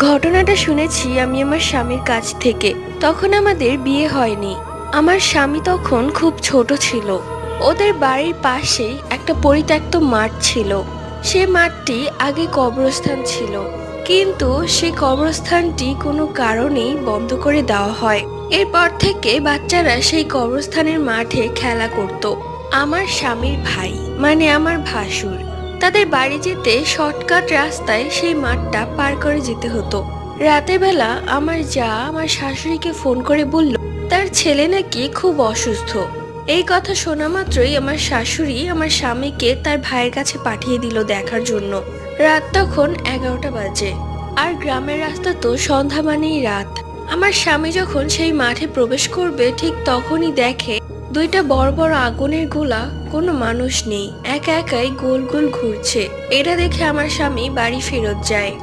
ঘটনাটা শুনেছি আমি আমার স্বামীর কাছ থেকে। তখন আমাদের বিয়ে হয়নি। আমার স্বামী তখন খুব ছোট ছিল। ওদের বাড়ির পাশেই একটা পরিত্যক্ত মাঠ ছিল। সে মাঠটি আগে কবরস্থান ছিল, কিন্তু সেই কবরস্থানটি কোনো কারণেই বন্ধ করে দেওয়া হয়। এরপর থেকে বাচ্চারা সেই কবরস্থানের মাঠে খেলা করত। আমার স্বামীর ভাই, মানে আমার ভাসুর, তাদের বাড়ি যেতে শর্টকাট রাস্তায় সেই মাঠটা পার করে যেতে হতো। রাতের বেলা আমার যা আমার শাশুড়িকে ফোন করে বলল তার ছেলে নাকি খুব অসুস্থ। এই কথা শোনা মাত্রই আমার শাশুড়ি আমার স্বামীকে তার ভাইয়ের কাছে পাঠিয়ে দিল দেখার জন্য। রাত তখন 11টা বাজে, আর গ্রামের রাস্তা তো সন্ধ্যা মানেই রাত। আমার স্বামী যখন সেই মাঠে প্রবেশ করবে ঠিক তখনই দেখে দুইটা বড় বড় আগুনের গোলা, কোনো মানুষ নেই, একা একাই গোল গোল ঘুরছে। এটা দেখে আমার স্বামী বাড়ি ফেরত যায়।